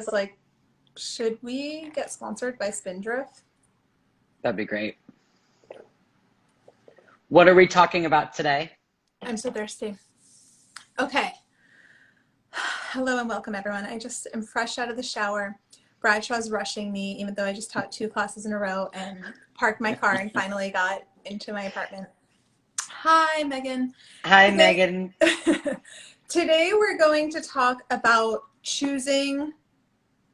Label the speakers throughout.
Speaker 1: like, should we get sponsored by Spindrift?
Speaker 2: That'd be great. What are we talking about today?
Speaker 1: I'm so thirsty. Okay. Hello and welcome, everyone. I just am fresh out of the shower. Bradshaw's rushing me, even though I just taught 2 classes in a row and parked my car and finally got into my apartment. Hi, Megan.
Speaker 2: Hi,
Speaker 1: Today,
Speaker 2: Megan.
Speaker 1: today we're going to talk about choosing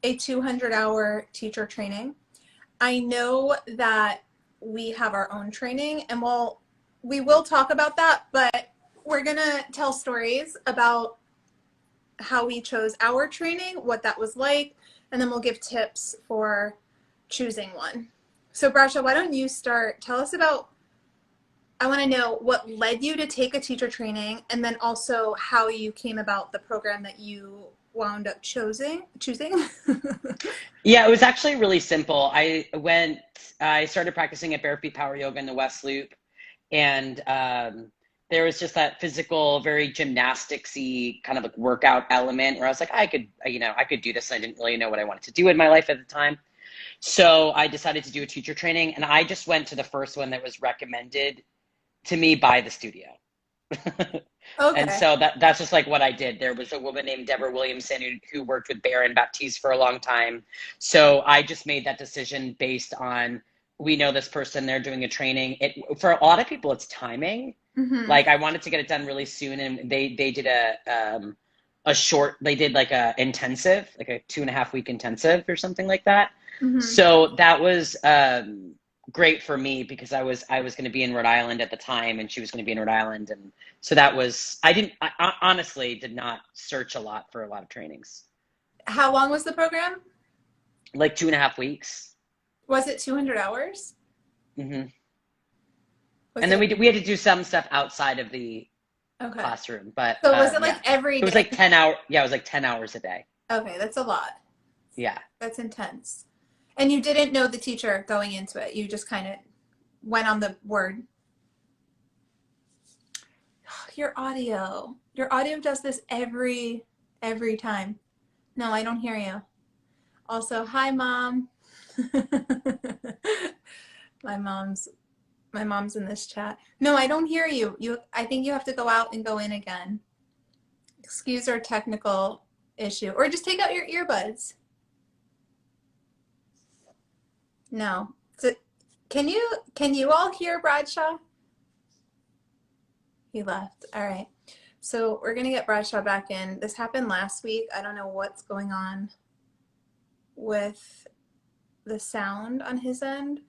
Speaker 1: a 200-hour teacher training. I know that we have our own training, and we will talk about that, but we're going to tell stories about how we chose our training, what that was like, and then we'll give tips for choosing one. So Bradshaw, why don't you start? Tell us about, I want to know what led you to take a teacher training, and then also how you came about the program that you wound up choosing.
Speaker 2: Yeah, it was actually really simple. I started practicing at Bare Feet Power Yoga in the West Loop, and there was just that physical, very gymnasticsy kind of like workout element where I was like, I could do this. And I didn't really know what I wanted to do in my life at the time. So I decided to do a teacher training, and I just went to the first one that was recommended to me by the studio. And
Speaker 1: Okay.
Speaker 2: so that's just like what I did. There was a woman named Deborah Williamson who worked with Bear and Baptiste for a long time. So I just made that decision based on, we know this person, they're doing a training. For a lot of people, it's timing.
Speaker 1: Mm-hmm.
Speaker 2: Like I wanted to get it done really soon, and they did they did like a intensive, like a 2.5 week intensive or something like that.
Speaker 1: Mm-hmm.
Speaker 2: So that was great for me because I was going to be in Rhode Island at the time, and she was going to be in Rhode Island, and so that was I honestly did not search a lot for a lot of trainings.
Speaker 1: How long was the program?
Speaker 2: Like 2.5 weeks.
Speaker 1: Was it 200 hours?
Speaker 2: Hmm.
Speaker 1: Was
Speaker 2: And then
Speaker 1: it?
Speaker 2: we had to do some stuff outside of the
Speaker 1: Okay.
Speaker 2: classroom, but
Speaker 1: So was it like
Speaker 2: yeah,
Speaker 1: every
Speaker 2: it was
Speaker 1: day?
Speaker 2: like 10 hour. Yeah, it was like 10 hours a day.
Speaker 1: Okay, that's a lot.
Speaker 2: Yeah.
Speaker 1: That's intense. And you didn't know the teacher going into it. You just kind of went on the word. Your audio. Your audio does this every time. No, I don't hear you. Also, hi mom. my mom's my mom's in this chat. No, I don't hear you. I think you have to go out and go in again. Excuse our technical issue. Or just take out your earbuds. No. So, can you all hear Bradshaw? He left. All right. So we're gonna get Bradshaw back in. This happened last week. I don't know what's going on with the sound on his end,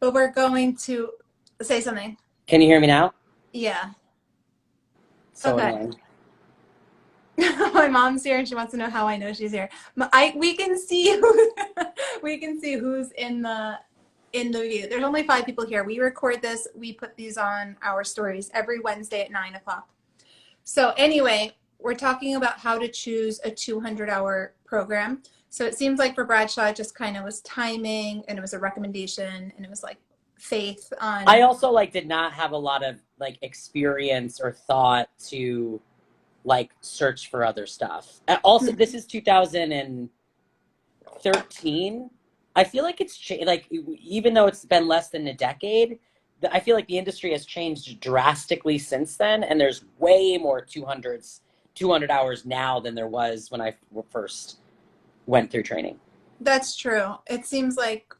Speaker 1: but we're going to say something.
Speaker 2: Can you hear me now?
Speaker 1: Yeah.
Speaker 2: So
Speaker 1: Okay.
Speaker 2: annoying.
Speaker 1: My mom's here and she wants to know how I know she's here. We can see we can see who's in the view. There's only 5 people here. We record this. We put these on our stories every Wednesday at 9 o'clock. So anyway, we're talking about how to choose a 200-hour program. So it seems like for Bradshaw, it just kind of was timing, and it was a recommendation, and it was like faith
Speaker 2: I
Speaker 1: on.
Speaker 2: also like did not have a lot of like experience or thought to like search for other stuff. Also, this is 2013. I feel like it's like even though it's been less than a decade, I feel like the industry has changed drastically since then, and there's way more 200 hours now than there was when I first went through training.
Speaker 1: That's true. It seems like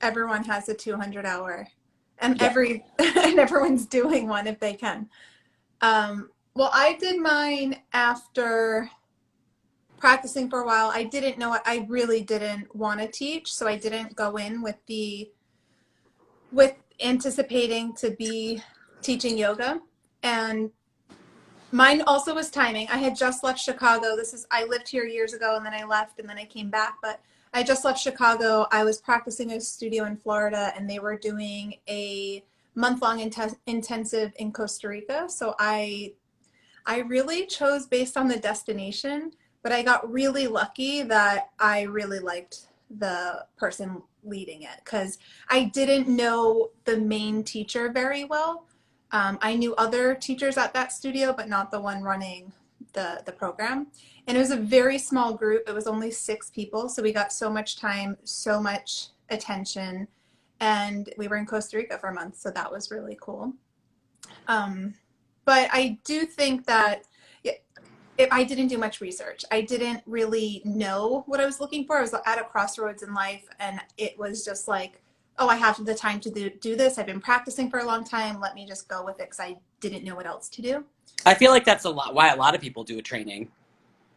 Speaker 1: everyone has a 200-hour, and
Speaker 2: Yeah.
Speaker 1: and everyone's doing one if they can. Well, I did mine after practicing for a while. I didn't know it. I really didn't want to teach, so I didn't go in with anticipating to be teaching yoga. And mine also was timing. I had just left Chicago. I lived here years ago, and then I left, and then I came back, but I just left Chicago. I was practicing at a studio in Florida, and they were doing a month-long intensive in Costa Rica. So I really chose based on the destination, but I got really lucky that I really liked the person leading it because I didn't know the main teacher very well. I knew other teachers at that studio, but not the one running the program. And it was a very small group. It was only 6 people. So we got so much time, so much attention. And we were in Costa Rica for a month. So that was really cool. Um, but I do think that if I didn't do much research, I didn't really know what I was looking for. I was at a crossroads in life, and it was just like, oh, I have the time to do this. I've been practicing for a long time. Let me just go with it because I didn't know what else to do.
Speaker 2: I feel like that's a lot why a lot of people do a training.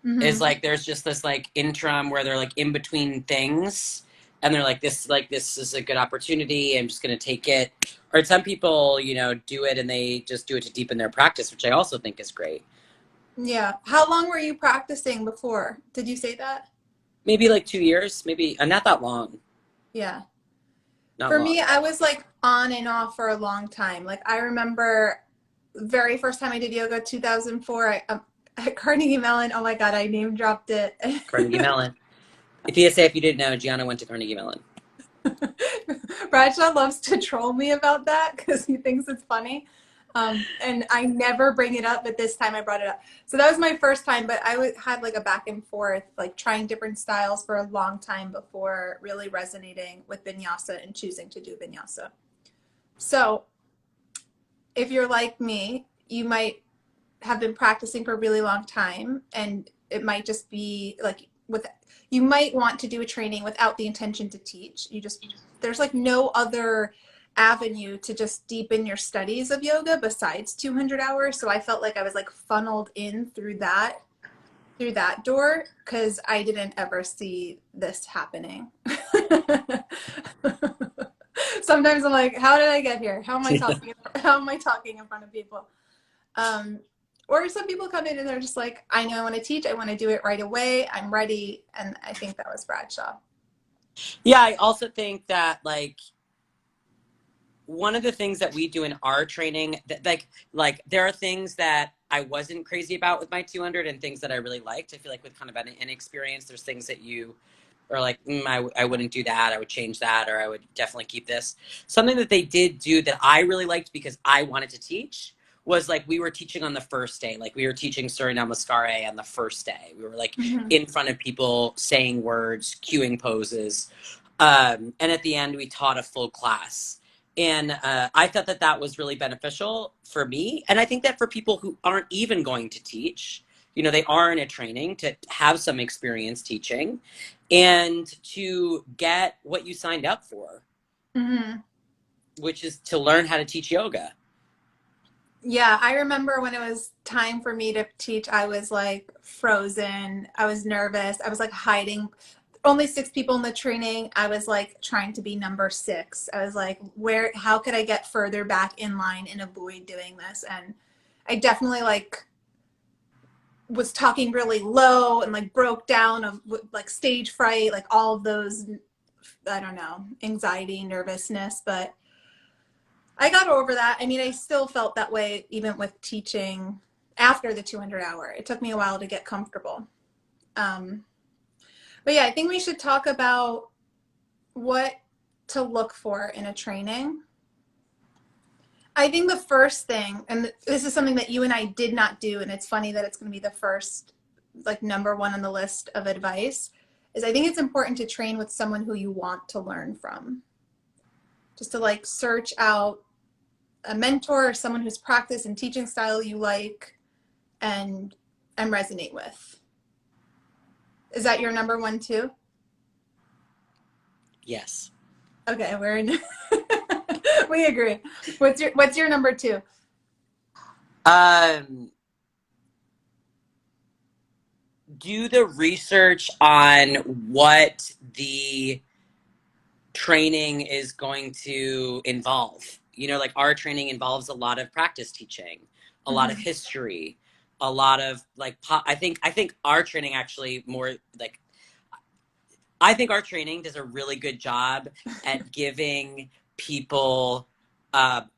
Speaker 2: Is
Speaker 1: Mm-hmm.
Speaker 2: like there's just this like interim where they're like in between things and they're like this is a good opportunity, I'm just going to take it. Or some people, you know, do it and they just do it to deepen their practice, which I also think is great.
Speaker 1: Yeah. How long were you practicing before? Did you say that?
Speaker 2: Maybe like 2 years, maybe not that long.
Speaker 1: Yeah.
Speaker 2: Not
Speaker 1: For me,
Speaker 2: long.
Speaker 1: I was like on and off for a long time. Like I remember the very first time I did yoga, 2004, at Carnegie Mellon. Oh my God, I name dropped it.
Speaker 2: Carnegie Mellon. PSA, if you didn't know, Giana went to Carnegie Mellon.
Speaker 1: Bradshaw loves to troll me about that because he thinks it's funny. And I never bring it up, but this time I brought it up. So that was my first time, but had like a back and forth, like trying different styles for a long time before really resonating with vinyasa and choosing to do vinyasa. So if you're like me, you might have been practicing for a really long time, and it might just be like with you might want to do a training without the intention to teach. You just there's like no other avenue to just deepen your studies of yoga besides 200 hours. So I felt like I was like funneled in through that door because I didn't ever see this happening. Sometimes I'm like, how did I get here? How am I talking? How am I talking in front of people? Um, or some people come in and they're just like, I know I want to teach. I want to do it right away. I'm ready. And I think that was Bradshaw.
Speaker 2: Yeah, I also think that like one of the things that we do in our training that like there are things that I wasn't crazy about with my 200 and things that I really liked. I feel like with kind of an inexperience, there's things that you are like, I wouldn't do that. I would change that, or I would definitely keep this. Something that they did do that I really liked because I wanted to teach was like we were teaching on the first day. Like we were teaching Surya Namaskar on the first day. We were like
Speaker 1: Mm-hmm.
Speaker 2: in front of people saying words, cueing poses. And at the end, we taught a full class. And I thought that that was really beneficial for me. And I think that for people who aren't even going to teach, you know, they are in a training to have some experience teaching and to get what you signed up for,
Speaker 1: Mm-hmm.
Speaker 2: which is to learn how to teach yoga.
Speaker 1: Yeah, I remember when it was time for me to teach, I was like frozen. I was nervous. I was like hiding. Only 6 people in the training. I was like trying to be number 6. I was like, how could I get further back in line and avoid doing this? And I definitely like was talking really low and like broke down of like stage fright, like all of those, I don't know, anxiety, nervousness. But I got over that. I mean, I still felt that way even with teaching after the 200 hour. It took me a while to get comfortable. Um, but yeah, I think we should talk about what to look for in a training. I think the first thing, and this is something that you and I did not do, and it's funny that it's going to be the first, like number one on the list of advice, is I think it's important to train with someone who you want to learn from. Just to like search out a mentor or someone whose practice and teaching style you like and resonate with. Is that your number one too?
Speaker 2: Yes.
Speaker 1: Okay, we're in. We agree. What's your number two?
Speaker 2: Um, do the research on what the training is going to involve. You know, like our training involves a lot of practice teaching, a lot of
Speaker 1: Mm-hmm.
Speaker 2: history, a lot of like I think our training actually more like I think our training does a really good job at giving people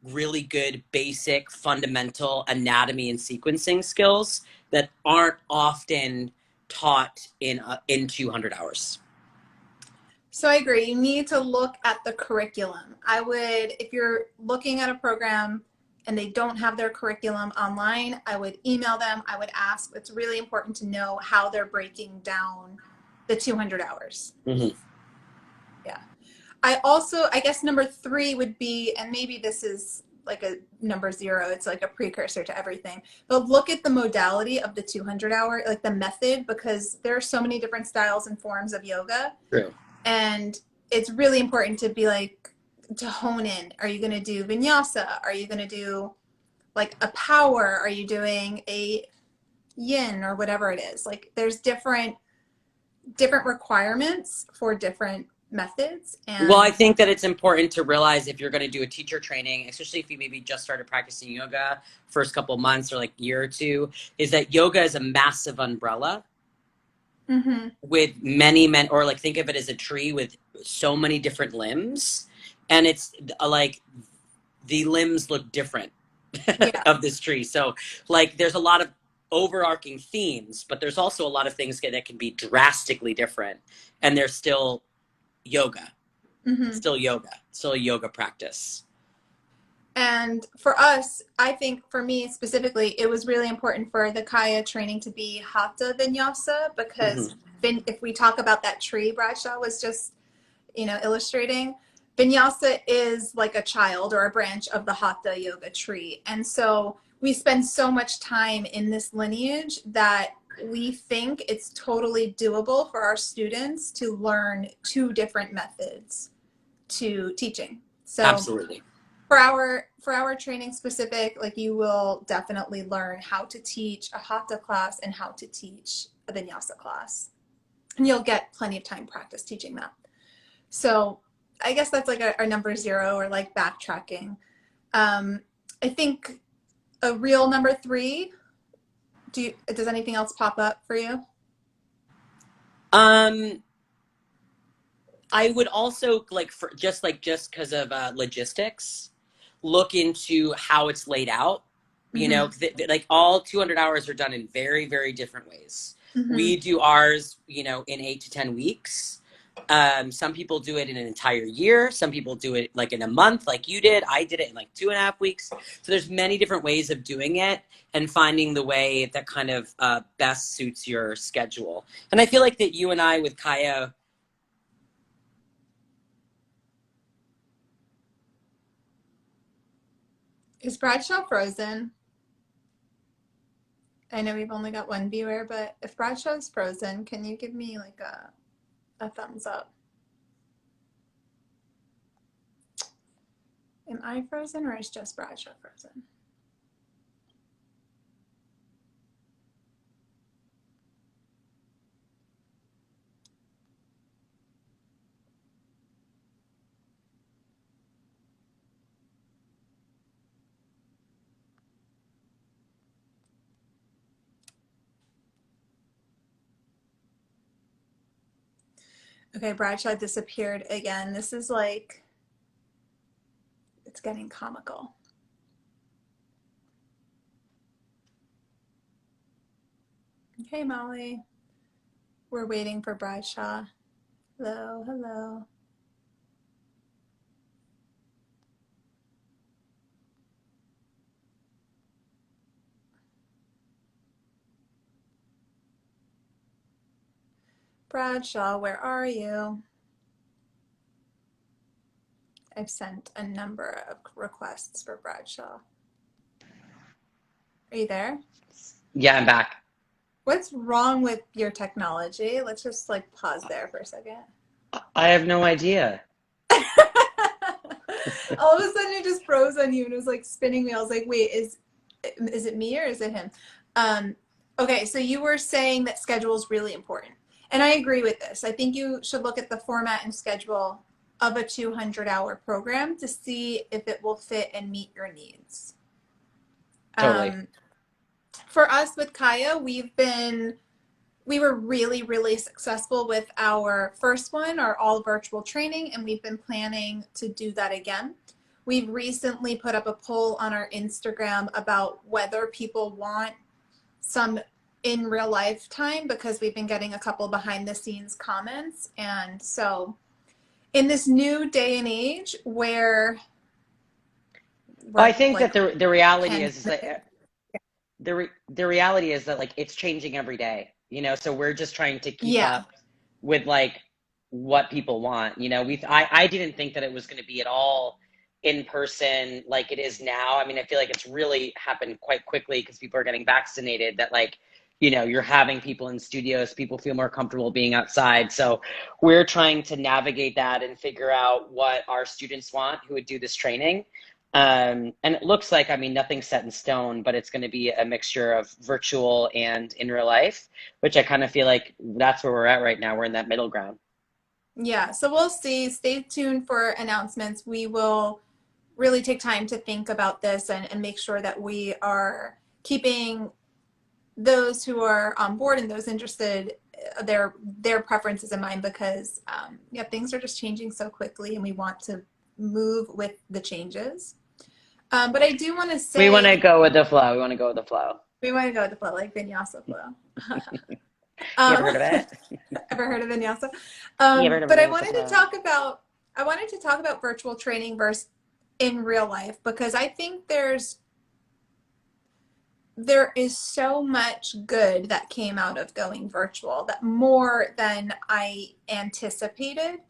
Speaker 2: really good basic fundamental anatomy and sequencing skills that aren't often taught in 200 hours.
Speaker 1: So I agree. You need to look at the curriculum. I would, if you're looking at a program, and they don't have their curriculum online, I would email them. I would ask. It's really important to know how they're breaking down the 200 hours.
Speaker 3: Mm-hmm.
Speaker 1: Yeah. I guess number 3 would be, and maybe this is like a number 0, it's like a precursor to everything, but look at the modality of the 200 hour, like the method, because there are so many different styles and forms of yoga.
Speaker 3: True.
Speaker 1: And it's really important to be like, to hone in. Are you going to do vinyasa? Are you going to do like a power? Are you doing a yin or whatever it is? Like there's different requirements for different methods. And
Speaker 3: Well, I think that it's important to realize if you're going to do a teacher training, especially if you maybe just started practicing yoga first couple months or like year or two, is that yoga is a massive umbrella with many or like think of it as a tree with so many different limbs, and it's like the limbs look different of this tree. So like there's a lot of overarching themes, but there's also a lot of things that can be drastically different, and they're still yoga. Still a yoga practice.
Speaker 1: And for us, I think for me specifically, it was really important for the C.A.Y.A training to be Hatha Vinyasa, because if we talk about that tree Bradshaw was just, illustrating, Vinyasa is like a child or a branch of the Hatha yoga tree. And so we spend so much time in this lineage that we think it's totally doable for our students to learn 2 different methods to teaching. So
Speaker 3: Absolutely.
Speaker 1: For our training specific, like you will definitely learn how to teach a Hatha class and how to teach a Vinyasa class. And you'll get plenty of time practice teaching that. So I guess that's like our number 0, or like backtracking. I think a real number 3, does anything else pop up for you?
Speaker 3: I would also just because of logistics, look into how it's laid out. Like all 200 hours are done in very, very different ways. We do ours, in 8 to 10 weeks. Some people do it in an entire year. Some people do it like in a month, like you did. I did it in like 2.5 weeks. So there's many different ways of doing it and finding the way that kind of best suits your schedule. And I feel like that you and I with C.A.Y.A.
Speaker 1: Is Bradshaw frozen? I know we've only got 1 viewer, but if Bradshaw's frozen, can you give me like a thumbs up? Am I frozen, or is just Bradshaw frozen? Okay, Bradshaw disappeared again. This is like, it's getting comical. Okay, Molly. We're waiting for Bradshaw. Hello, hello. Bradshaw, where are you? I've sent a number of requests for Bradshaw. Are you there?
Speaker 2: Yeah, I'm back.
Speaker 1: What's wrong with your technology? Let's just like pause there for a second.
Speaker 2: I have no idea.
Speaker 1: All of a sudden it just froze on you and it was like spinning me. I was like, wait, is it me or is it him? Okay, so you were saying that schedule is really important. And I agree with this. I think you should look at the format and schedule of a 200-hour program to see if it will fit and meet your needs.
Speaker 2: Totally.
Speaker 1: For us with C.A.Y.A, we were really, really successful with our first one, our all virtual training, and we've been planning to do that again. We've recently put up a poll on our Instagram about whether people want some in real life time, because we've been getting a couple behind the scenes comments. And so in this new day and age where
Speaker 2: Well, I
Speaker 1: work
Speaker 2: think
Speaker 1: like
Speaker 2: that the reality is
Speaker 1: pandemic.
Speaker 2: that the reality is that like it's changing every day, you know, so we're just trying to keep
Speaker 1: Yeah.
Speaker 2: up with like what people want. You know, I didn't think that it was going to be at all in person like it is now. I mean, I feel like it's really happened quite quickly because people are getting vaccinated, that like, you know, you're having people in studios, people feel more comfortable being outside. So we're trying to navigate that and figure out what our students want who would do this training. And it looks like, I mean, nothing's set in stone, but it's going to be a mixture of virtual and in real life, which I kind of feel like that's where we're at right now. We're in that middle ground.
Speaker 1: Yeah. So we'll see. Stay tuned for announcements. We will really take time to think about this and make sure that we are keeping those who are on board and those interested their preferences in mind, because yeah, things are just changing so quickly and we want to move with the changes. But I do want to
Speaker 2: We want to
Speaker 1: say
Speaker 2: go with the flow. We want to go with the flow.
Speaker 1: we want to go with the flow, like vinyasa flow.
Speaker 2: You ever
Speaker 1: um,
Speaker 2: heard of it?
Speaker 1: ever heard of vinyasa?
Speaker 2: You ever heard of
Speaker 1: But
Speaker 2: vinyasa flow?
Speaker 1: I wanted to talk about virtual training versus in real life, because I think there is so much good that came out of going virtual, that more than I anticipated.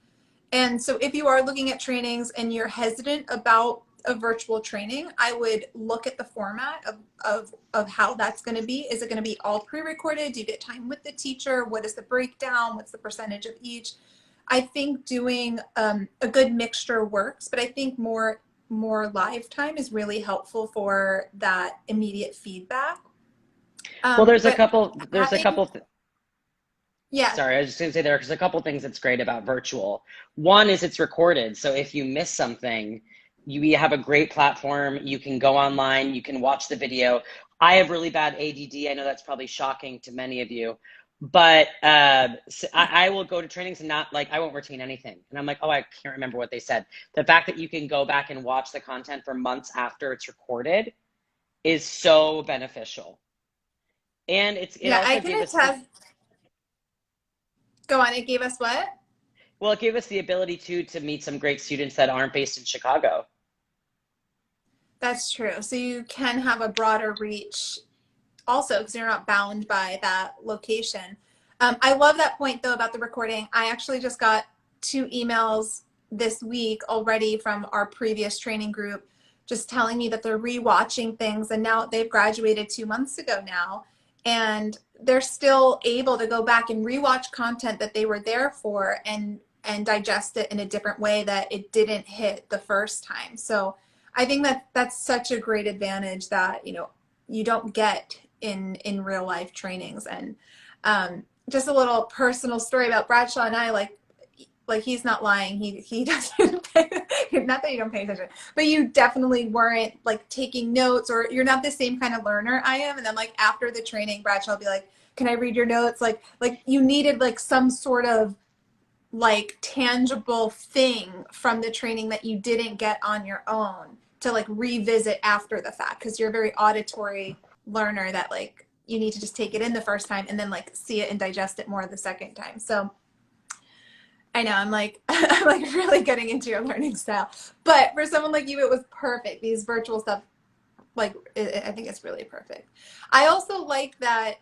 Speaker 1: And so if you are looking at trainings and you're hesitant about a virtual training, I would look at the format of how that's going to be. Is it going to be all pre-recorded? Do you get time with the teacher? What is the breakdown? What's the percentage of each? I think doing a good mixture works, but I think more live time is really helpful for that immediate feedback.
Speaker 2: Well,
Speaker 1: But
Speaker 2: there's a
Speaker 1: having,
Speaker 2: couple,
Speaker 1: yeah,
Speaker 2: sorry, I was just going to say there's a couple things that's great about virtual. One is it's recorded. So if you miss something, you have a great platform. You can go online, you can watch the video. I have really bad ADD. I know that's probably shocking to many of you, but so I will go to trainings and not like, I won't retain anything. And I'm like, oh, I can't remember what they said. The fact that you can go back and watch the content for months after it's recorded is so beneficial. And it
Speaker 1: yeah, I
Speaker 2: also
Speaker 1: can
Speaker 2: gave us the,
Speaker 1: attest. Go on. It gave us what?
Speaker 2: well, it gave us the ability to meet some great students that aren't based in Chicago.
Speaker 1: That's true. So you can have a broader reach also, because you're not bound by that location. I love that point though about the recording. I actually just got 2 emails this week already from our previous training group, just telling me that they're rewatching things, and now they've graduated 2 months ago now, and they're still able to go back and rewatch content that they were there for and digest it in a different way that it didn't hit the first time. So I think that that's such a great advantage that, you don't get in real life trainings. And just a little personal story about Bradshaw and I, like he's not lying. He doesn't pay, not that you don't pay attention, but you definitely weren't like taking notes, or you're not the same kind of learner I am. And then like after the training, Bradshaw will be like, can I read your notes? Like you needed like some sort of like tangible thing from the training that you didn't get on your own to like revisit after the fact, because you're a very auditory learner that like you need to just take it in the first time and then like see it and digest it more the second time. So I know I'm like I'm like really getting into your learning style, but for someone like you it was perfect. These virtual stuff, like I think it's really perfect. I also like that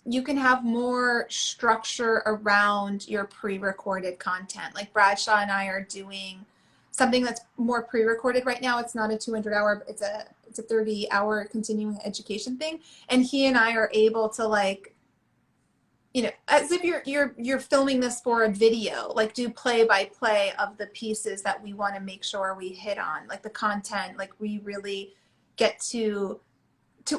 Speaker 1: you can have more structure around your pre-recorded content. Like Bradshaw and I are doing something that's more pre-recorded right now. It's not a 200-hour, it's a 30-hour continuing education thing, and he and I are able to like, as if you're filming this for a video, like do play by play of the pieces that we want to make sure we hit on, like the content, like we really get to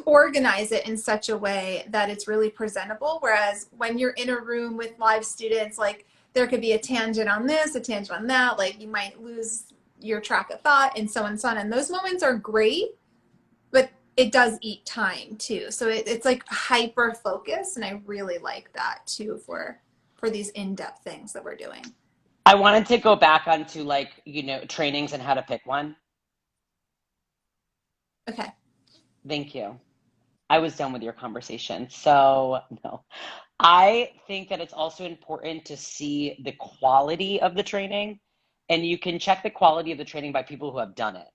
Speaker 1: organize it in such a way that it's really presentable. Whereas when you're in a room with live students, like there could be a tangent on this, a tangent on that, like you might lose your track of thought and so on and so on. And those moments are great, but it does eat time too. So it's like hyper focus. And I really like that too for these in-depth things that we're doing.
Speaker 2: I wanted to go back onto like, you know, trainings and how to pick one.
Speaker 1: Okay.
Speaker 2: Thank you. I was done with your conversation. So, no. I think that it's also important to see the quality of the training, and you can check the quality of the training by people who have done it.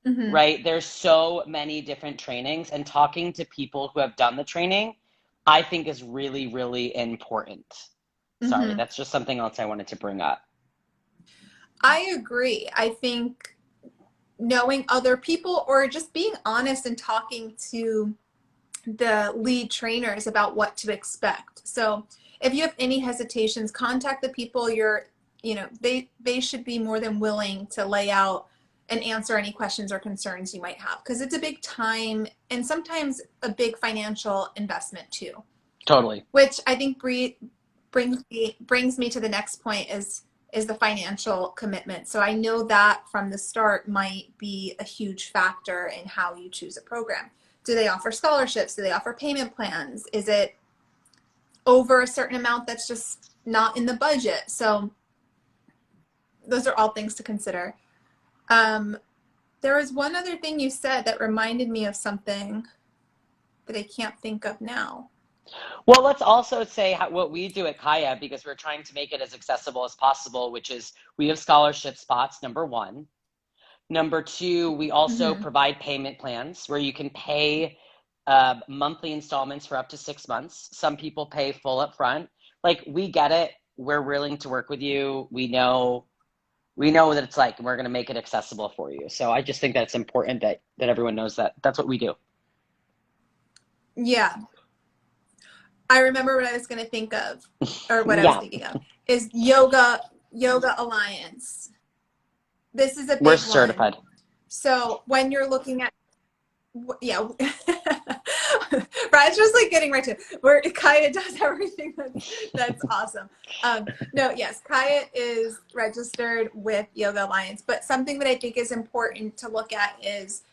Speaker 1: Mm-hmm.
Speaker 2: right? There's so many different trainings, and talking to people who have done the training, I think is really, really important. Sorry,
Speaker 1: Mm-hmm.
Speaker 2: that's just something else I wanted to bring up.
Speaker 1: I agree. I think knowing other people or just being honest and talking to the lead trainers about what to expect. So if you have any hesitations, contact the people they should be more than willing to lay out and answer any questions or concerns you might have, because it's a big time and sometimes a big financial investment too,
Speaker 2: Totally.
Speaker 1: which I think brings me to the next point is the financial commitment. So I know that from the start might be a huge factor in how you choose a program. Do they offer scholarships? Do they offer payment plans? Is it over a certain amount that's just not in the budget? So those are all things to consider. There was one other thing you said that reminded me of something that I can't think of now.
Speaker 2: Well, let's also say what we do at C.A.Y.A, because we're trying to make it as accessible as possible, which is we have scholarship spots, number one. Number two, we also
Speaker 1: Mm-hmm.
Speaker 2: provide payment plans where you can pay monthly installments for up to 6 months. Some people pay full up front. Like, we get it. We're willing to work with you. We know what it's like, and we're going to make it accessible for you. So I just think that's important that everyone knows that that's what we do.
Speaker 1: Yeah. I remember what I was going to think of, or what I was
Speaker 2: Yeah,
Speaker 1: thinking of, is Yoga Alliance. This is a
Speaker 2: we're
Speaker 1: big one.
Speaker 2: certified.
Speaker 1: So when you're looking at, yeah, Brad's just like getting right to it. Where C.A.Y.A does everything. That's awesome. No, yes, C.A.Y.A is registered with Yoga Alliance, but something that I think is important to look at is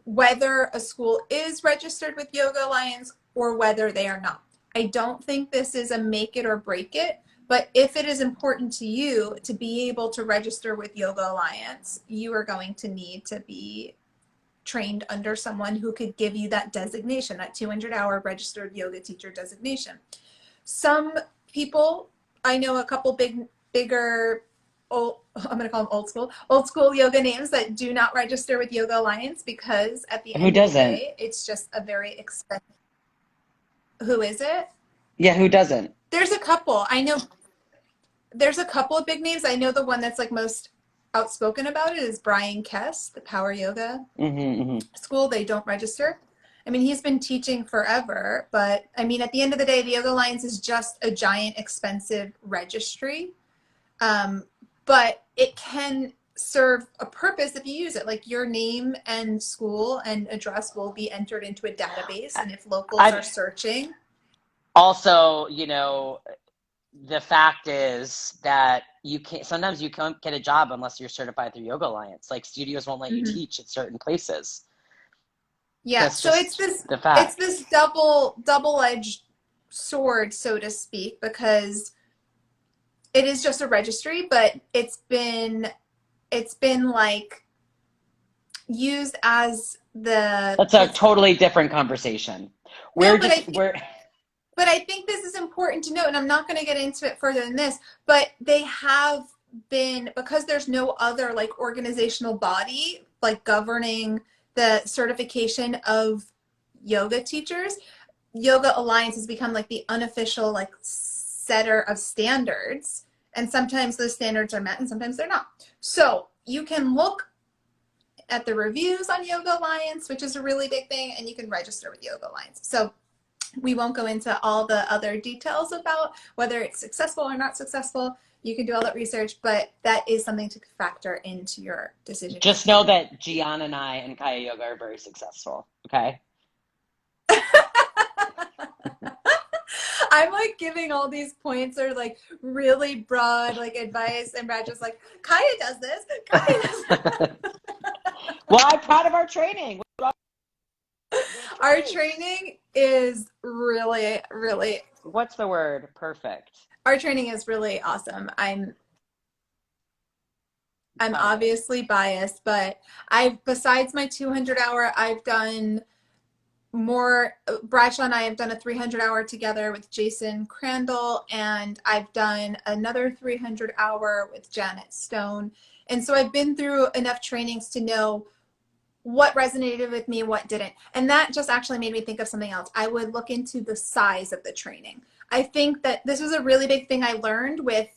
Speaker 1: whether a school is registered with Yoga Alliance or whether they are not. I don't think this is a make it or break it, but if it is important to you to be able to register with Yoga Alliance, you are going to need to be trained under someone who could give you that designation, that 200-hour registered yoga teacher designation. Some people, I know a couple bigger, I'm going to call them old school yoga names that do not register with Yoga Alliance because at the
Speaker 2: Who
Speaker 1: end of the
Speaker 2: doesn't?
Speaker 1: day, it's just a very expensive. Who is it?
Speaker 2: Yeah, who doesn't?
Speaker 1: There's a couple. I know there's a couple of big names. I know the one that's like most outspoken about it is Brian Kess, the Power Yoga
Speaker 2: Mm-hmm, mm-hmm.
Speaker 1: School. They don't register. I mean, he's been teaching forever, but I mean, at the end of the day, the Yoga Alliance is just a giant, expensive registry. But it can serve a purpose if you use it. Like your name and school and address will be entered into a database, and if locals are
Speaker 2: I
Speaker 1: searching.
Speaker 2: also, the fact is that sometimes you can't get a job unless you're certified through Yoga Alliance. Like, studios won't let you
Speaker 1: Mhm.
Speaker 2: teach at certain places.
Speaker 1: Yeah,
Speaker 2: That's
Speaker 1: so it's
Speaker 2: just
Speaker 1: this
Speaker 2: the
Speaker 1: it's
Speaker 2: fact.
Speaker 1: this double-edged sword, so to speak, because it is just a registry, but it's been like used as the
Speaker 2: That's a
Speaker 1: what's the
Speaker 2: totally different conversation.
Speaker 1: no,
Speaker 2: We're just we're
Speaker 1: but I think this is important to note, and I'm not going to get into it further than this, but they have been, because there's no other like organizational body like governing the certification of yoga teachers. Yoga Alliance has become like the unofficial like setter of standards, and sometimes those standards are met and sometimes they're not. So you can look at the reviews on Yoga Alliance, which is a really big thing, and you can register with Yoga Alliance. So we won't go into all the other details about whether it's successful or not successful. You can do all that research, but that is something to factor into your decision
Speaker 2: just
Speaker 1: making.
Speaker 2: know that Giana and I and C.A.Y.A Yoga are very successful. Okay.
Speaker 1: I'm like giving all these points or like really broad like advice, and Brad just like, C.A.Y.A does this, C.A.Y.A does that.
Speaker 2: Well, I'm proud of our training. Good
Speaker 1: Our
Speaker 2: choice.
Speaker 1: training is really, really,
Speaker 2: What's the word? Perfect.
Speaker 1: our training is really awesome. I'm
Speaker 2: Proud of it.
Speaker 1: obviously biased, but besides my 200-hour, I've done more. Bradshaw and I have done a 300-hour together with Jason Crandall, and I've done another 300-hour with Janet Stone. And so I've been through enough trainings to know what resonated with me, what didn't. And that just actually made me think of something else. I would look into the size of the training. I think that this was a really big thing I learned with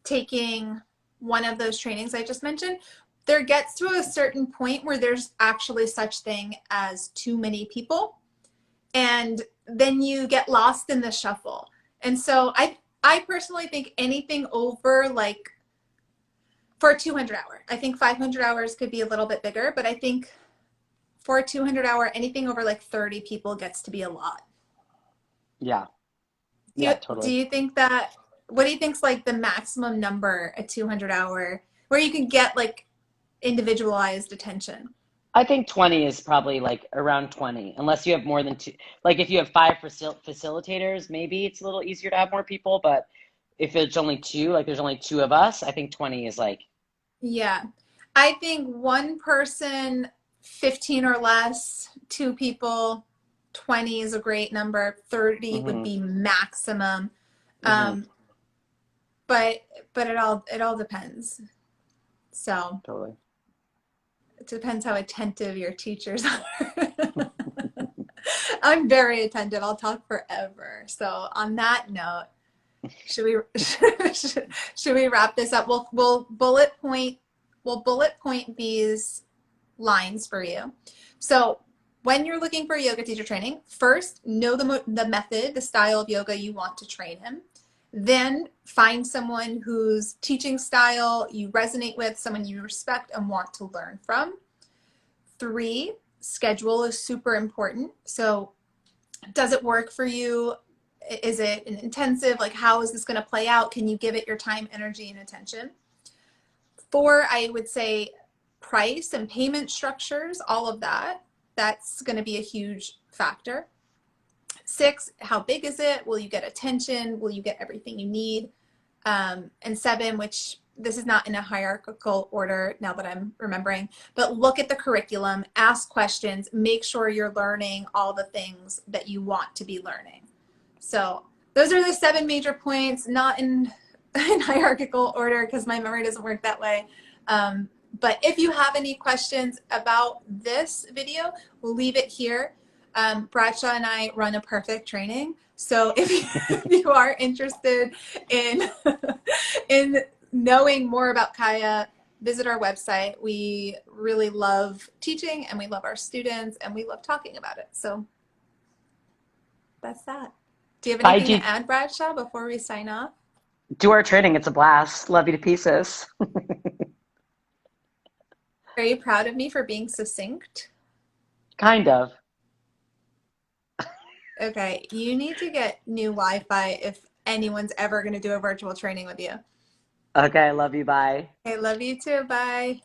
Speaker 1: taking one of those trainings I just mentioned. There gets to a certain point where there's actually such thing as too many people. And then you get lost in the shuffle. And so I personally think anything over like for a 200 hour, I think 500 hours could be a little bit bigger, but I think for a 200 hour, anything over like 30 people gets to be a lot.
Speaker 2: Yeah.
Speaker 1: Do
Speaker 2: Yeah,
Speaker 1: you, do
Speaker 2: totally.
Speaker 1: you think that, what do you think's like the maximum number, a 200 hour, where you can get like individualized attention?
Speaker 2: I think 20 is probably like around 20, unless you have more than two. Like if you have five facilitators, maybe it's a little easier to have more people. But if it's only two, like there's only two of us, I think 20 is like,
Speaker 1: Yeah. I think one person, 15 or less, two people, 20 is a great number. 30 would
Speaker 2: hmm
Speaker 1: be maximum.
Speaker 2: hmm
Speaker 1: Um, but it all depends. So
Speaker 2: totally.
Speaker 1: it depends how attentive your teachers are. I'm very attentive. I'll talk forever. So on that note, should we should we wrap this up? We'll bullet point these lines for you. So when you're looking for a yoga teacher training, first know the method, the style of yoga you want to train in. Then find someone whose teaching style you resonate with, someone you respect and want to learn from. 3, schedule is super important. So does it work for you? Is it an intensive? Like, how is this going to play out? Can you give it your time, energy, and attention? 4, I would say price and payment structures, all of that. That's going to be a huge factor. 6, how big is it? Will you get attention? Will you get everything you need? And 7, which this is not in a hierarchical order now that I'm remembering, but look at the curriculum, ask questions, make sure you're learning all the things that you want to be learning. So those are the 7 major points, not in hierarchical order because my memory doesn't work that way. But if you have any questions about this video, we'll leave it here. Bradshaw and I run a perfect training. So if you are interested in, in knowing more about C.A.Y.A, visit our website. We really love teaching and we love our students and we love talking about it. So that's that. Do you have
Speaker 2: Bye,
Speaker 1: anything to
Speaker 2: G.
Speaker 1: add, Bradshaw, before we sign off?
Speaker 2: Do our training. It's a blast. Love you to pieces.
Speaker 1: Are you proud of me for being succinct?
Speaker 2: Kind of.
Speaker 1: Okay, you need to get new Wi-Fi if anyone's ever going to do a virtual training with you.
Speaker 2: Okay, love you. Bye.
Speaker 1: I love you too. Bye.